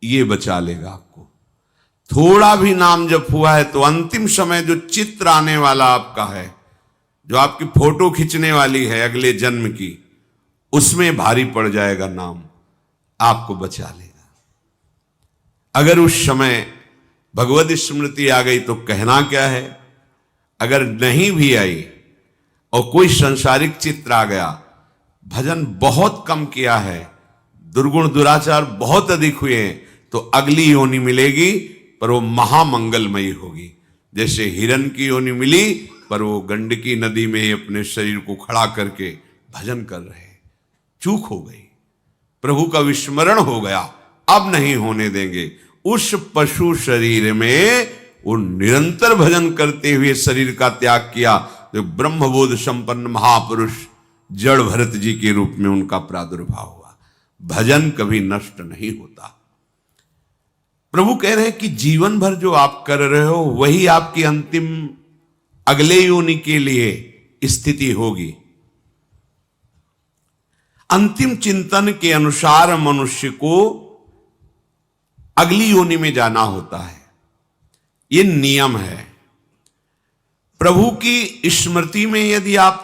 ये बचा लेगा आपको। थोड़ा भी नाम जप हुआ है तो अंतिम समय जो चित्र आने वाला आपका है, जो आपकी फोटो खींचने वाली है अगले जन्म की, उसमें भारी पड़ जाएगा नाम, आपको बचा लेगा। अगर उस समय भगवत स्मृति आ गई तो कहना क्या है, अगर नहीं भी आई और कोई संसारिक चित्र आ गया, भजन बहुत कम किया है, दुर्गुण दुराचार बहुत अधिक हुए हैं, तो अगली योनि मिलेगी पर वो महामंगलमयी होगी। जैसे हिरण की योनि मिली पर वो गंडकी नदी में ही अपने शरीर को खड़ा करके भजन कर रहे, चूक हो गई, प्रभु का विस्मरण हो गया, अब नहीं होने देंगे। उस पशु शरीर में वो निरंतर भजन करते हुए शरीर का त्याग किया, तो ब्रह्मबोध संपन्न महापुरुष जड़ भरत जी के रूप में उनका प्रादुर्भाव हुआ। भजन कभी नष्ट नहीं होता। प्रभु कह रहे हैं कि जीवन भर जो आप कर रहे हो वही आपकी अंतिम अगले योनि के लिए स्थिति होगी। अंतिम चिंतन के अनुसार मनुष्य को अगली योनि में जाना होता है, ये नियम है। प्रभु की स्मृति में यदि आप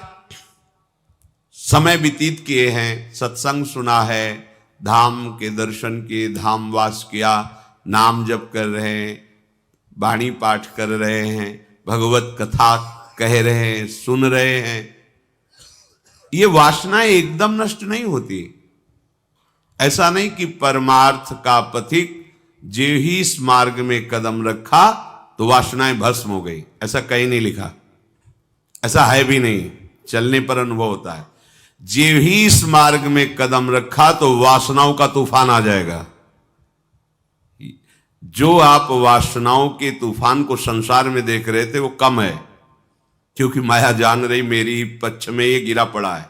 समय व्यतीत किए हैं, सत्संग सुना है, धाम के दर्शन किए, धाम वास किया, नाम जप कर रहे हैं, वाणी पाठ कर रहे हैं, भगवत कथा कह रहे हैं, सुन रहे हैं, ये वासनाएं एकदम नष्ट नहीं होती। ऐसा नहीं कि परमार्थ का पथिक जे ही इस मार्ग में कदम रखा तो वासनाएं भस्म हो गई, ऐसा कहीं नहीं लिखा, ऐसा है भी नहीं, चलने पर अनुभव होता है। जे ही इस मार्ग में कदम रखा तो वासनाओं का तूफान आ जाएगा। जो आप वासनाओं के तूफान को संसार में देख रहे थे वो कम है, क्योंकि माया जान रही मेरी पक्ष में ये गिरा पड़ा है।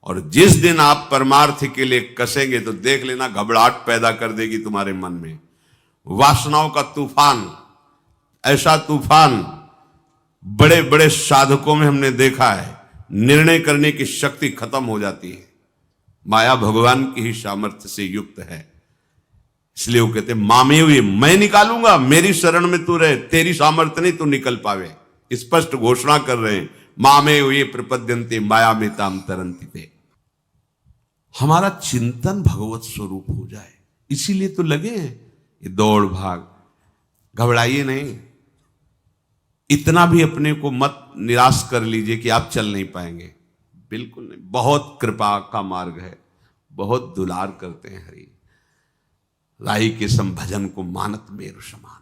और जिस दिन आप परमार्थ के लिए कसेंगे तो देख लेना घबराहट पैदा कर देगी तुम्हारे मन में वासनाओं का तूफान। ऐसा तूफान बड़े बड़े साधकों में हमने देखा है, निर्णय करने की शक्ति खत्म हो जाती है। माया भगवान की ही सामर्थ्य से युक्त है, इसलिए वो कहते मामे हुए मैं निकालूंगा, मेरी शरण में तू रहे, तेरी सामर्थ्य नहीं तू निकल पावे। स्पष्ट घोषणा कर रहे हैं, मामे हुए प्रपद्यन्ते माया में ताम तरंती पे। हमारा चिंतन भगवत स्वरूप हो जाए, इसीलिए तो लगे हैं ये दौड़ भाग। घबराइए नहीं, इतना भी अपने को मत निराश कर लीजिए कि आप चल नहीं पाएंगे, बिल्कुल नहीं। बहुत कृपा का मार्ग है, बहुत दुलार करते हैं हरि। राई के सम भजन को मानत मेरु समान।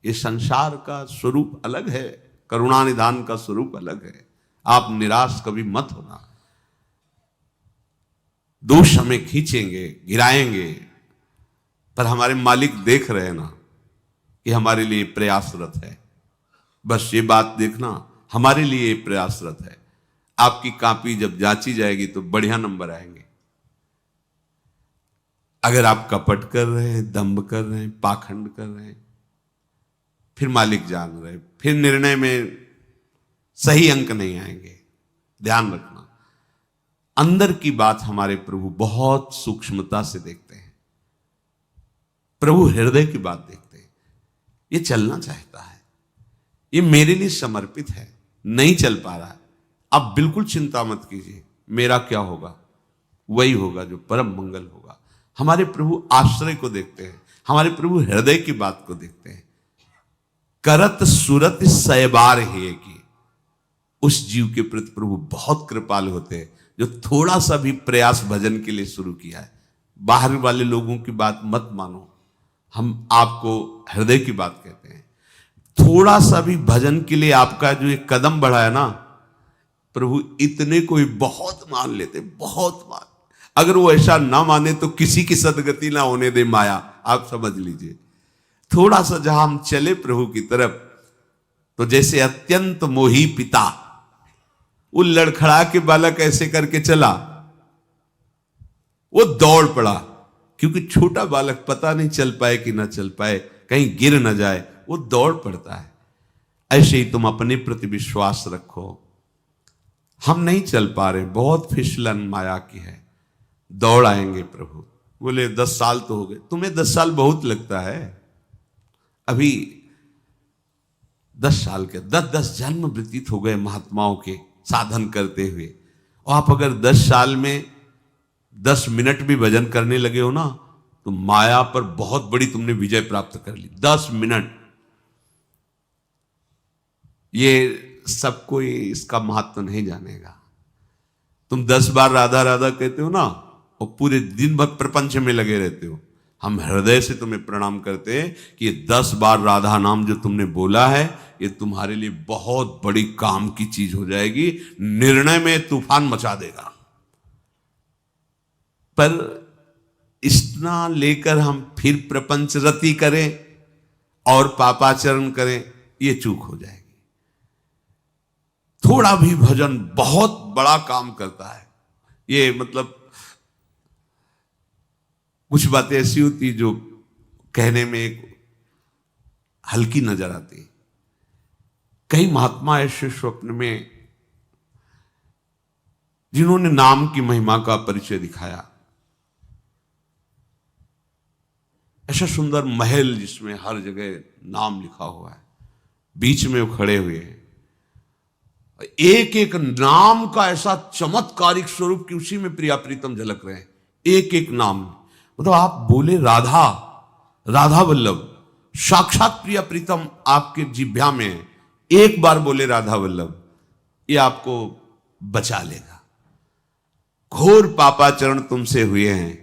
ये संसार का स्वरूप अलग है, करुणा निधान का स्वरूप अलग है। आप निराश कभी मत होना। दोष हमें खींचेंगे, गिराएंगे, पर हमारे मालिक देख रहे हैं ना कि हमारे लिए प्रयासरत है। बस ये बात देखना, हमारे लिए प्रयासरत है। आपकी कॉपी जब जांची जाएगी तो बढ़िया नंबर आएंगे। अगर आप कपट कर रहे हैं, दंभ कर रहे हैं, पाखंड कर रहे हैं, फिर मालिक जान रहे, फिर निर्णय में सही अंक नहीं आएंगे। ध्यान रखना, अंदर की बात हमारे प्रभु बहुत सूक्ष्मता से देखते हैं। प्रभु हृदय की बात देखते हैं। ये चलना चाहता है, ये मेरे लिए समर्पित है, नहीं चल पा रहा है, आप बिल्कुल चिंता मत कीजिए, मेरा क्या होगा, वही होगा जो परम मंगल होगा। हमारे प्रभु आश्रय को देखते हैं, हमारे प्रभु हृदय की बात को देखते हैं। करत सुरत सयबार है कि उस जीव के प्रति प्रभु बहुत कृपालु होते हैं जो थोड़ा सा भी प्रयास भजन के लिए शुरू किया है। बाहर वाले लोगों की बात मत मानो, हम आपको हृदय की बात कहते हैं। थोड़ा सा भी भजन के लिए आपका जो एक कदम बढ़ा है ना, प्रभु इतने को ही बहुत मान लेते, बहुत मान। अगर वो ऐसा ना माने तो किसी की सदगति ना होने दे माया, आप समझ लीजिए। थोड़ा सा जहां हम चले प्रभु की तरफ, तो जैसे अत्यंत मोही पिता, वो लड़खड़ा के बालक ऐसे करके चला, वो दौड़ पड़ा, क्योंकि छोटा बालक पता नहीं चल पाए कि ना चल पाए, कहीं गिर ना जाए, वो दौड़ पड़ता है। ऐसे ही तुम अपने प्रति विश्वास रखो। हम नहीं चल पा रहे, बहुत फिसलन माया की है, दौड़ आएंगे प्रभु, बोले 10 साल तो हो गए। तुम्हें 10 साल बहुत लगता है? अभी 10 साल के 10 जन्म व्यतीत हो गए महात्माओं के साधन करते हुए, और आप अगर 10 साल में 10 मिनट भी भजन करने लगे हो ना, तो माया पर बहुत बड़ी तुमने विजय प्राप्त कर ली। 10 मिनट, ये सब कोई इसका महत्व नहीं जानेगा। तुम 10 बार राधा राधा कहते हो ना, और पूरे दिन भर प्रपंच में लगे रहते हो, हम हृदय से तुम्हें प्रणाम करते हैं कि ये 10 बार राधा नाम जो तुमने बोला है, ये तुम्हारे लिए बहुत बड़ी काम की चीज हो जाएगी, निर्णय में तूफान मचा देगा। पर इतना लेकर हम फिर प्रपंच रति करें और पापाचरण करें, ये चूक हो जाएगी। थोड़ा भी भजन बहुत बड़ा काम करता है। ये मतलब कुछ बातें ऐसी होती जो कहने में एक हल्की नजर आती। कई महात्मा ऐसे स्वप्न में जिन्होंने नाम की महिमा का परिचय दिखाया, ऐसा सुंदर महल जिसमें हर जगह नाम लिखा हुआ है, बीच में वो खड़े हुए हैं, एक एक नाम का ऐसा चमत्कारिक स्वरूप कि उसी में प्रिया प्रीतम झलक रहे हैं। एक एक नाम, मतलब आप बोले राधा, राधा वल्लभ, साक्षात प्रिया प्रीतम आपके जिह्वा में है। एक बार बोले राधा वल्लभ, ये आपको बचा लेगा। घोर पापाचरण तुमसे हुए हैं,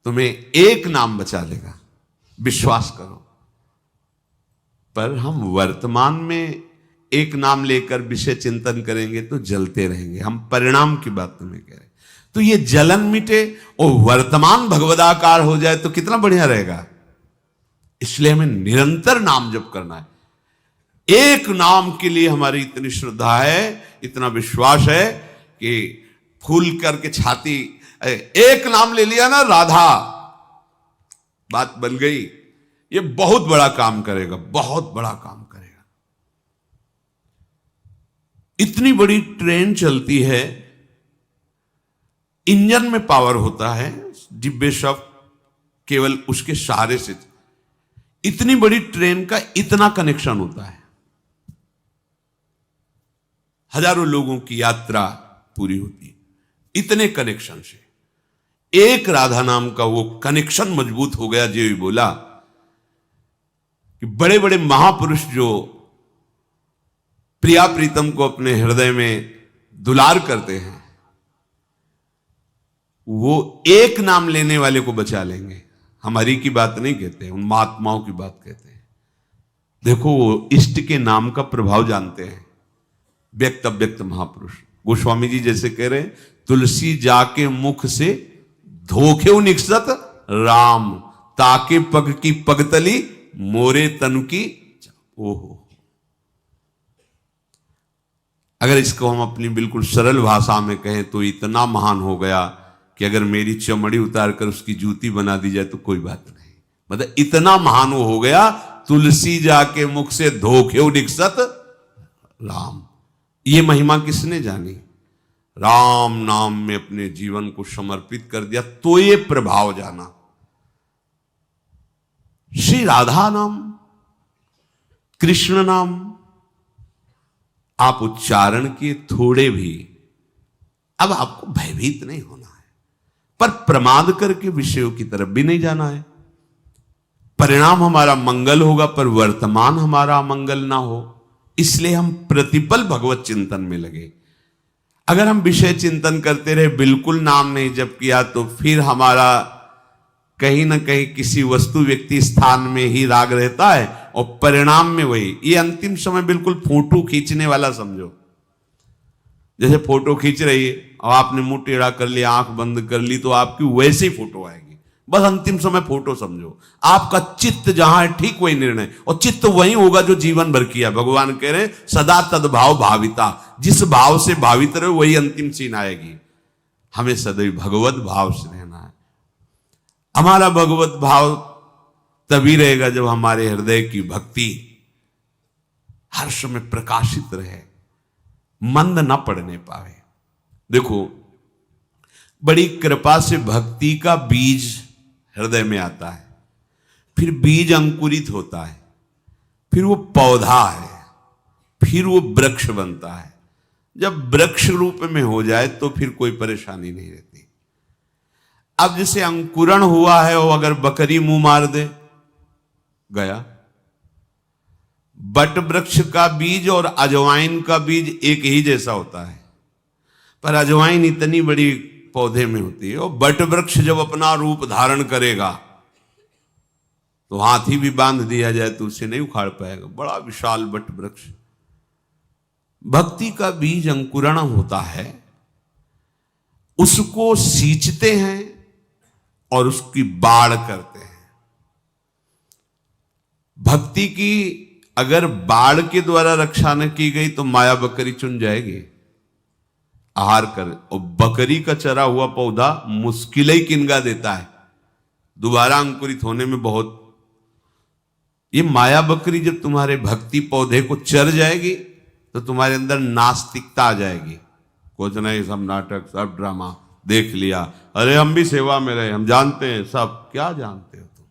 तुम्हें एक नाम बचा लेगा, विश्वास करो। पर हम वर्तमान में एक नाम लेकर विषय चिंतन करेंगे तो जलते रहेंगे। हम परिणाम की बात तुम्हें कह रहे हैं, तो ये जलन मिटे और वर्तमान भगवदाकार हो जाए तो कितना बढ़िया रहेगा। इसलिए हमें निरंतर नाम जप करना है। एक नाम के लिए हमारी इतनी श्रद्धा है, इतना विश्वास है कि फूल करके छाती, एक नाम ले लिया ना राधा, बात बन गई। ये बहुत बड़ा काम करेगा, बहुत बड़ा काम करेगा। इतनी बड़ी ट्रेन चलती है, इंजन में पावर होता है, डिब्बे सब केवल उसके सहारे से। इतनी बड़ी ट्रेन का इतना कनेक्शन होता है, हजारों लोगों की यात्रा पूरी होती है इतने कनेक्शन से। एक राधा नाम का वो कनेक्शन मजबूत हो गया। जो भी बोला कि बड़े बड़े महापुरुष जो प्रिया प्रीतम को अपने हृदय में दुलार करते हैं, वो एक नाम लेने वाले को बचा लेंगे। हमारी की बात नहीं कहते, उन महात्माओं की बात कहते हैं। देखो, वो इष्ट के नाम का प्रभाव जानते हैं। व्यक्त अव्यक्त महापुरुष गोस्वामी जी जैसे कह रहे हैं, तुलसी जाके मुख से धोखे निकसत राम, ताके पग की पगतली मोरे तनु की। ओहो, अगर इसको हम अपनी बिल्कुल सरल भाषा में कहें तो इतना महान हो गया कि अगर मेरी चमड़ी उतार कर उसकी जूती बना दी जाए तो कोई बात नहीं। मतलब इतना महान वो हो गया, तुलसी जाके मुख से धोखे निकसत राम। ये महिमा किसने जानी? राम नाम में अपने जीवन को समर्पित कर दिया तो ये प्रभाव जाना। श्री राधा नाम, कृष्ण नाम आप उच्चारण किए थोड़े भी, अब आपको भयभीत नहीं होना है, पर प्रमाद करके विषयों की तरफ भी नहीं जाना है। परिणाम हमारा मंगल होगा, पर वर्तमान हमारा अमंगल ना हो, इसलिए हम प्रतिपल भगवत चिंतन में लगे। अगर हम विषय चिंतन करते रहे, बिल्कुल नाम नहीं जप किया, तो फिर हमारा कहीं ना कहीं किसी वस्तु व्यक्ति स्थान में ही राग रहता है, और परिणाम में वही। ये अंतिम समय बिल्कुल फोटो खींचने वाला समझो। जैसे फोटो खींच रही है और आपने मुंह टेढ़ा कर लिया, आंख बंद कर ली, तो आपकी वैसी फोटो आएगी। बस अंतिम समय फोटो समझो। आपका चित्त जहां है ठीक वही निर्णय, और चित्त वही होगा जो जीवन भर किया। भगवान कह रहे हैं सदा तद्भाव भाविता, जिस भाव से भावित रहे वही अंतिम सीन आएगी। हमें सदैव भगवत भाव से रहना है। हमारा भगवत भाव तभी रहेगा जब हमारे हृदय की भक्ति हर समय प्रकाशित रहे, मंद न पड़ने पावे। देखो, बड़ी कृपा से भक्ति का बीज हृदय में आता है, फिर बीज अंकुरित होता है, फिर वो पौधा है, फिर वो वृक्ष बनता है। जब वृक्ष रूप में हो जाए तो फिर कोई परेशानी नहीं रहती। अब जैसे अंकुरण हुआ है, वो अगर बकरी मुंह मार दे, गया। बट वृक्ष का बीज और अजवाइन का बीज एक ही जैसा होता है, पर अजवाइन इतनी बड़ी पौधे में होती है, और बट वृक्ष जब अपना रूप धारण करेगा तो हाथी भी बांध दिया जाए तो उसे नहीं उखाड़ पाएगा, बड़ा विशाल बट वृक्ष। भक्ति का बीज अंकुरण होता है, उसको सींचते हैं और उसकी बाढ़ करते हैं। भक्ति की अगर बाढ़ के द्वारा रक्षा न की गई तो माया बकरी चुन जाएगी, आहार कर। और बकरी का चरा हुआ पौधा मुश्किल ही किनगा देता है, दोबारा अंकुरित होने में बहुत। ये माया बकरी जब तुम्हारे भक्ति पौधे को चर जाएगी तो तुम्हारे अंदर नास्तिकता आ जाएगी। कुछ नहीं, सब नाटक, सब ड्रामा देख लिया, अरे हम भी सेवा में रहे, हम जानते हैं सब। क्या जानते हो तुम?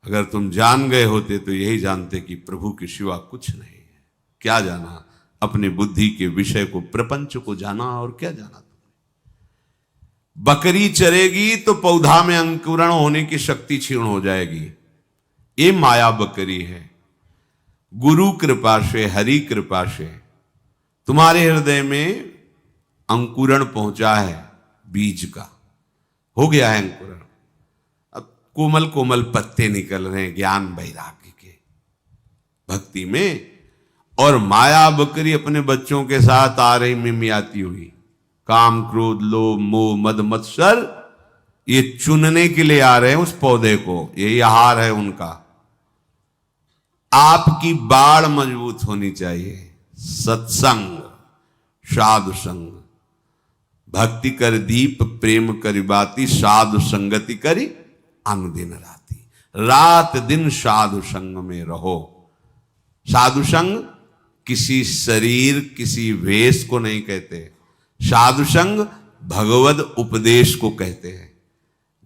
अगर तुम जान गए होते तो यही जानते कि प्रभु के सिवा कुछ नहीं है। क्या जाना? अपने बुद्धि के विषय को, प्रपंच को जाना, और क्या जाना तुमने? बकरी चरेगी तो पौधा में अंकुरण होने की शक्ति क्षीण हो जाएगी। ये माया बकरी है। गुरु कृपा से, हरि कृपा से तुम्हारे हृदय में अंकुरण पहुंचा है, बीज का हो गया है अंकुरण। अब कोमल कोमल पत्ते निकल रहे हैं ज्ञान वैराग्य के, भक्ति में। और माया बकरी अपने बच्चों के साथ आ रही मिमियाती हुई, काम क्रोध लोभ मोह मद मत्सर, ये चुनने के लिए आ रहे हैं उस पौधे को, यही आहार है उनका। आपकी बाढ़ मजबूत होनी चाहिए। सत्संग, साधु संग, भक्ति कर दीप प्रेम करी बाती, साधु संगति करी अनुदिन राती। रात दिन साधु संग में रहो। साधु संग किसी शरीर, किसी वेश को नहीं कहते। साधु संग भगवद उपदेश को कहते हैं।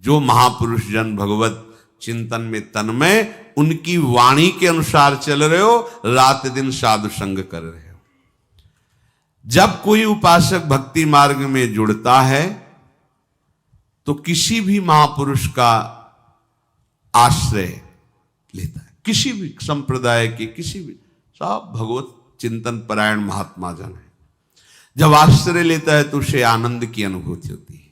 जो महापुरुष जन भगवत चिंतन में तन्मय, उनकी वाणी के अनुसार चल रहे हो, रात दिन साधु संग कर रहे हो। जब कोई उपासक भक्ति मार्ग में जुड़ता है तो किसी भी महापुरुष का आश्रय लेता है, किसी भी संप्रदाय के, किसी भी, सब भगवत चिंतन परायण महात्मा जन है। जब आश्रय लेता है तो उसे आनंद की अनुभूति होती है।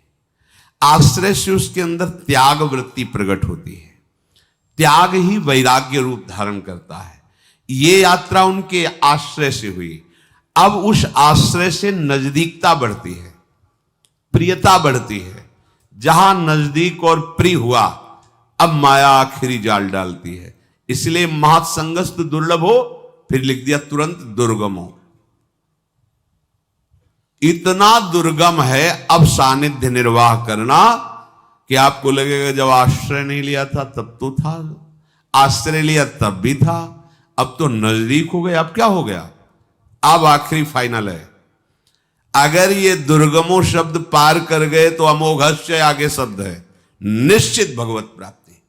आश्रय से उसके अंदर त्याग वृत्ति प्रकट होती है। त्याग ही वैराग्य रूप धारण करता है। ये यात्रा उनके आश्रय से हुई। अब उस आश्रय से नजदीकता बढ़ती है, प्रियता बढ़ती है। जहां नजदीक और प्रिय हुआ, अब माया आखिरी जाल डालती है। इसलिए महत्संगस्त दुर्लभ हो, फिर लिख दिया तुरंत दुर्गम हो। इतना दुर्गम है अब सानिध्य निर्वाह करना कि आपको लगेगा जब आश्रय नहीं लिया था तब तो था, आश्रय लिया तब भी था, अब तो नजदीक हो गए, अब क्या हो गया? अब आखिरी फाइनल है। अगर ये दुर्गमो शब्द पार कर गए तो अमोघस्य आगे शब्द है, निश्चित भगवत प्राप्ति।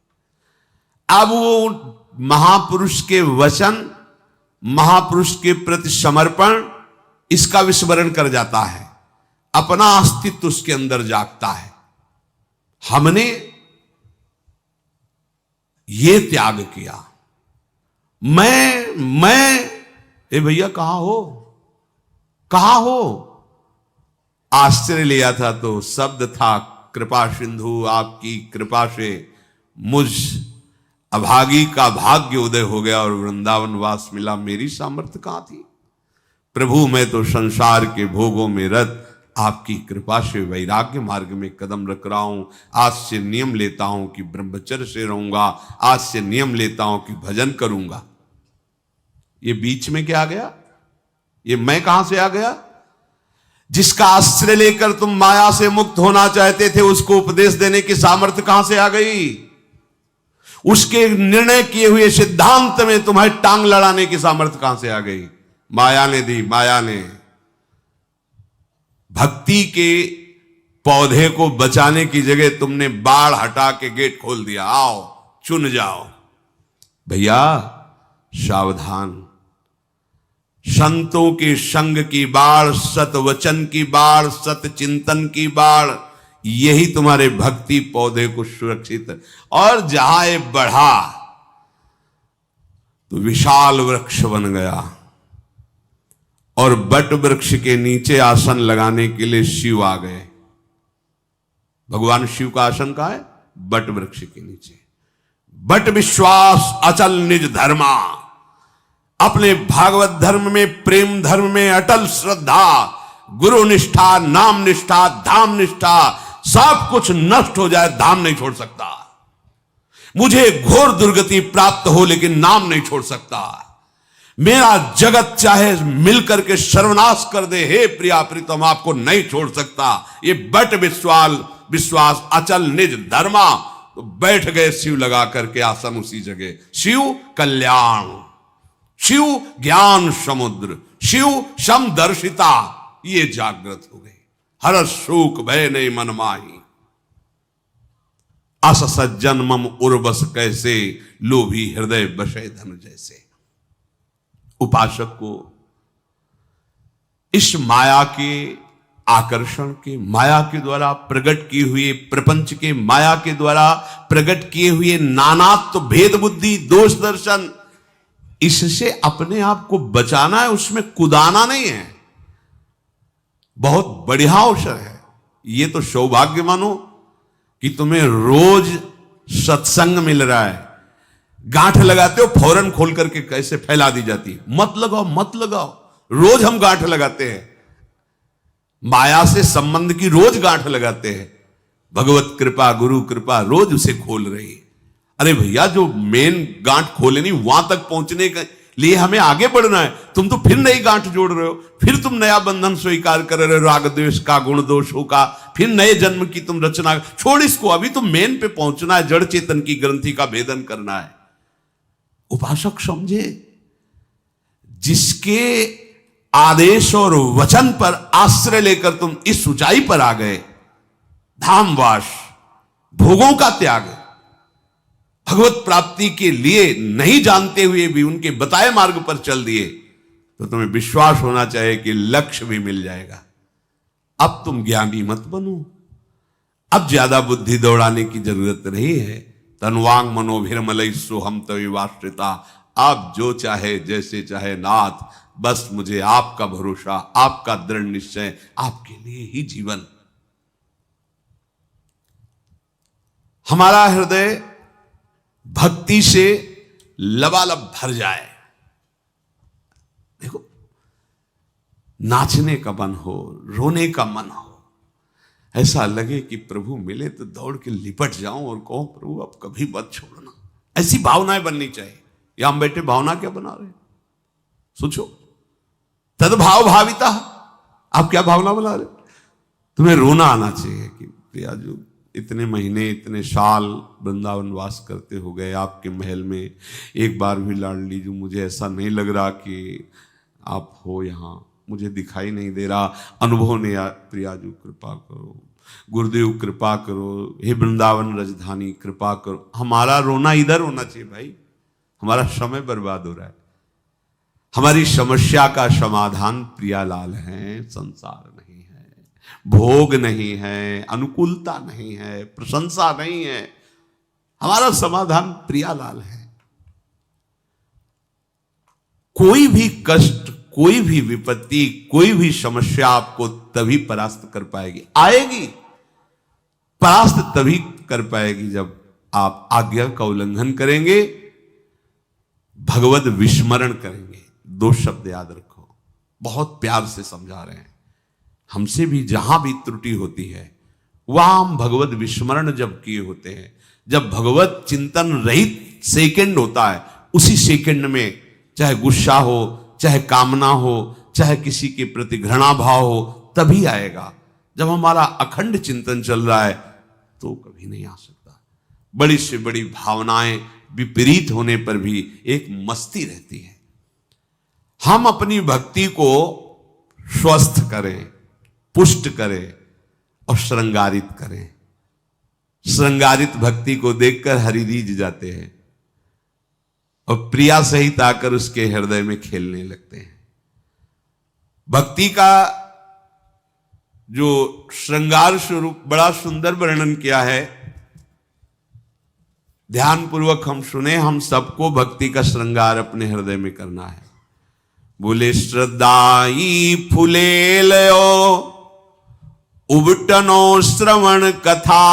अब वो महापुरुष के वचन, महापुरुष के प्रति समर्पण, इसका विस्मरण कर जाता है। अपना अस्तित्व उसके अंदर जागता है। हमने ये त्याग किया। मैं ए भैया कहां हो, कहां हो? आश्रय लिया था तो शब्द था कृपा सिंधु, आपकी कृपा से मुझ अभागी का भाग्य उदय हो गया और वृंदावन वास मिला। मेरी सामर्थ्य कहां थी? प्रभु मैं तो संसार के भोगों में रत, आपकी कृपा से वैराग्य मार्ग में कदम रख रहा हूं। आज से नियम लेता हूं कि ब्रह्मचर्य से रहूंगा, आज से नियम लेता हूं कि भजन करूंगा। ये बीच में क्या आ गया? ये मैं कहां से आ गया? जिसका आश्रय लेकर तुम माया से मुक्त होना चाहते थे, उसको उपदेश देने की सामर्थ्य कहां से आ गई? उसके निर्णय किए हुए सिद्धांत में तुम्हें टांग लड़ाने की सामर्थ्य कहां से आ गई? माया ने दी, माया ने। भक्ति के पौधे को बचाने की जगह तुमने बाढ़ हटा के गेट खोल दिया, आओ चुन जाओ। भैया सावधान, संतों के संग की बाढ़, सतवचन की बाढ़, सत चिंतन की बाढ़, यही तुम्हारे भक्ति पौधे को सुरक्षित। और जहां ये बढ़ा तो विशाल वृक्ष बन गया, और बट वृक्ष के नीचे आसन लगाने के लिए शिव आ गए। भगवान शिव का आसन कहां है? बट वृक्ष के नीचे। बट विश्वास अचल निज धर्मा, अपने भागवत धर्म में, प्रेम धर्म में अटल श्रद्धा, गुरु निष्ठा, नाम निष्ठा, धाम निष्ठा, सब कुछ नष्ट हो जाए, धाम नहीं छोड़ सकता। मुझे घोर दुर्गति प्राप्त हो लेकिन नाम नहीं छोड़ सकता। मेरा जगत चाहे मिलकर के सर्वनाश कर दे, हे प्रिया प्रीतम आपको नहीं छोड़ सकता। ये बट विश्वास अचल निज धर्मा। तो बैठ गए शिव लगा करके आसन उसी जगह। शिव कल्याण, शिव ज्ञान समुद्र, शिव समदर्शिता, ये जागृत हो गए। हर शोक भय नहीं मन माही, अस सज्जन मम उर्वस कैसे, लोभी हृदय बसे धन जैसे। उपासक को इस माया के आकर्षण के, माया के द्वारा प्रकट किए हुए प्रपंच के, माया के द्वारा प्रकट किए हुए नानात्व, भेद बुद्धि, दोष दर्शन, इससे अपने आप को बचाना है, उसमें कुदाना नहीं है। बहुत बढ़िया अवसर है ये। तो सौभाग्य मानो कि तुम्हें रोज सत्संग मिल रहा है। गांठ लगाते हो फौरन खोल करके कैसे फैला दी जाती है, मत लगाओ मत लगाओ। रोज हम गांठ लगाते हैं, माया से संबंध की रोज गांठ लगाते हैं। भगवत कृपा, गुरु कृपा रोज उसे खोल रही है। अरे भैया, जो मेन गांठ खोलनी, वहां तक पहुंचने के लिए हमें आगे बढ़ना है। तुम तो फिर नई गांठ जोड़ रहे हो, फिर तुम नया बंधन स्वीकार कर रहे हो, राग द्वेष का, गुण दोषों का, फिर नए जन्म की तुम रचना। छोड़ इसको, अभी तुम मेन पे पहुंचना है, जड़ चेतन की ग्रंथि का भेदन करना है। उपासक समझे, जिसके आदेश और वचन पर आश्रय लेकर तुम इस ऊंचाई पर आ गए, धामवास, भोगों का त्याग, भगवत प्राप्ति के लिए नहीं जानते हुए भी उनके बताए मार्ग पर चल दिए, तो तुम्हें विश्वास होना चाहिए कि लक्ष्य भी मिल जाएगा। अब तुम ज्ञानी मत बनो, अब ज्यादा बुद्धि दौड़ाने की जरूरत नहीं है। तन्वांग मनोभिर्मलई सोहम तविवाश्रिता, आप जो चाहे जैसे चाहे नाथ, बस मुझे आपका भरोसा, आपका दृढ़ निश्चय, आपके लिए ही जीवन। हमारा हृदय भक्ति से लबालब भर जाए। देखो, नाचने का मन हो, रोने का मन हो, ऐसा लगे कि प्रभु मिले तो दौड़ के लिपट जाऊं और कहूं प्रभु अब कभी मत छोड़ना। ऐसी भावनाएं बननी चाहिए। या हम बैठे भावना क्या बना रहे, सोचो। तद्भाव भाविता, आप क्या भावना बना रहे? तुम्हें रोना आना चाहिए कि प्रिया जो इतने महीने, इतने साल वृंदावन वास करते हो गए आपके महल में, एक बार भी लाडली जो मुझे ऐसा नहीं लग रहा कि आप हो यहाँ, मुझे दिखाई नहीं दे रहा, अनुभव नहीं। प्रिया जो कृपा करो, गुरुदेव कृपा करो, हे वृंदावन राजधानी कृपा करो। हमारा रोना इधर होना चाहिए भाई, हमारा समय बर्बाद हो रहा है। हमारी समस्या का समाधान प्रियालाल है, संसार नहीं है, भोग नहीं है, अनुकूलता नहीं है, प्रशंसा नहीं है। हमारा समाधान प्रियालाल है। कोई भी कष्ट, कोई भी विपत्ति, कोई भी समस्या आपको तभी परास्त कर पाएगी, आएगी परास्त तभी कर पाएगी जब आप आज्ञा का उल्लंघन करेंगे, भगवत विस्मरण करेंगे। दो शब्द याद रखो, बहुत प्यार से समझा रहे हैं। हमसे भी जहां भी त्रुटि होती है, वहां हम भगवत विस्मरण जब किए होते हैं, जब भगवत चिंतन रहित सेकंड होता है, उसी सेकंड में चाहे गुस्सा हो, चाहे कामना हो, चाहे किसी के प्रति घृणा भाव हो, तभी आएगा। जब हमारा अखंड चिंतन चल रहा है तो कभी नहीं आ सकता। बड़ी से बड़ी भावनाएं विपरीत होने पर भी एक मस्ती रहती है। हम अपनी भक्ति को स्वस्थ करें, पुष्ट करें, और श्रृंगारित करें। श्रृंगारित भक्ति को देखकर हरि रीझ जाते हैं और प्रिया सहित आकर उसके हृदय में खेलने लगते हैं। भक्ति का जो श्रृंगार स्वरूप बड़ा सुंदर वर्णन किया है, ध्यान पूर्वक हम सुने। हम सबको भक्ति का श्रृंगार अपने हृदय में करना है। बोले श्रद्धाई फुले लयो उबटनो श्रवण कथा,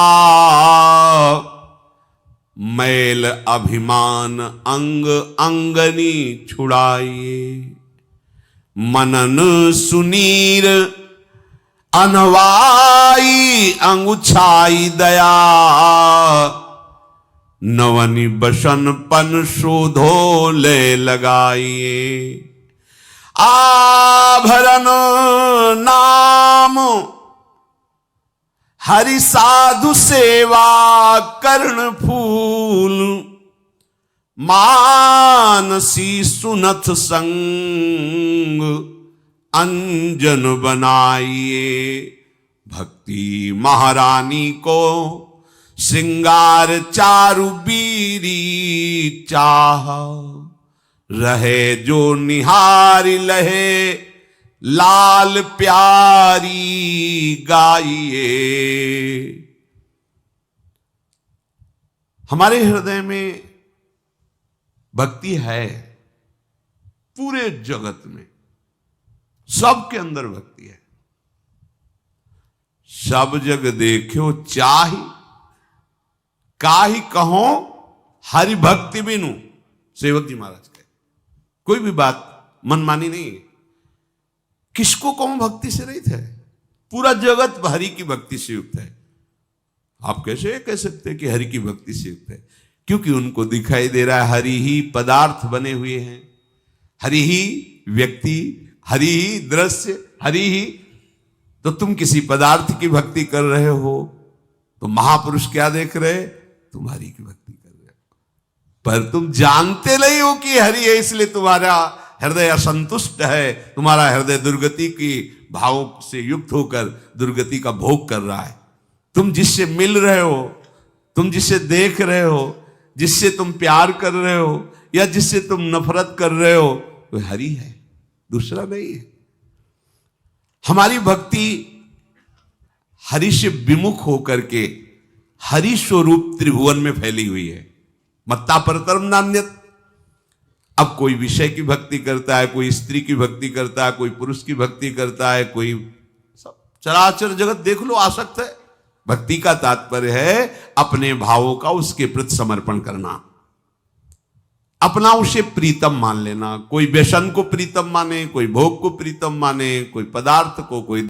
मैल अभिमान अंग अंगनी छुड़ाइए, मनन सुनीर अनवाई अंगुछाई दया, नवनी बसन पन शोधो ले लगाइए, आभरण नाम हरि साधु सेवा कर्ण फूल, मानसी सुनथ संग अंजन बनाइए, भक्ति महारानी को श्रृंगार चारु बीरी चाह, रहे जो निहारी लहे लाल प्यारी गाइए। हमारे हृदय में भक्ति है, पूरे जगत में सबके अंदर भक्ति है। सब जग देखो चाहि काहि कहो हरि भक्ति बिनु, सेवक जी महाराज के। कोई भी बात मनमानी नहीं है। किसको कौन भक्ति से रहित है? पूरा जगत हरि की भक्ति से युक्त है। आप कैसे कह सकते हैं कि हरि की भक्ति से युक्त है? क्योंकि उनको दिखाई दे रहा है हरि ही पदार्थ बने हुए हैं, हरि ही व्यक्ति, हरि ही दृश्य, हरि ही। तो तुम किसी पदार्थ की भक्ति कर रहे हो तो महापुरुष क्या देख रहे? तुम हरि की भक्ति कर रहे हो, पर तुम जानते नहीं हो कि हरि है, इसलिए तुम्हारा हृदय असंतुष्ट है, तुम्हारा हृदय दुर्गति की भावों से युक्त होकर दुर्गति का भोग कर रहा है। तुम जिससे मिल रहे हो, तुम जिससे देख रहे हो, जिससे तुम प्यार कर रहे हो या जिससे तुम नफरत कर रहे हो, वो हरि है, दूसरा नहीं है। हमारी भक्ति हरि से विमुख होकर के हरि स्वरूप त्रिभुवन में फैली हुई है। मत्ता परतरम नान्यत। अब कोई विषय की भक्ति करता है, कोई स्त्री की भक्ति करता है, कोई पुरुष की भक्ति करता है, कोई सब चराचर जगत देख लो आसक्त है। भक्ति का तात्पर्य है अपने भावों का उसके प्रति समर्पण करना, अपना उसे प्रीतम मान लेना। कोई व्यसन को प्रीतम माने, कोई भोग को प्रीतम माने, कोई पदार्थ को, कोई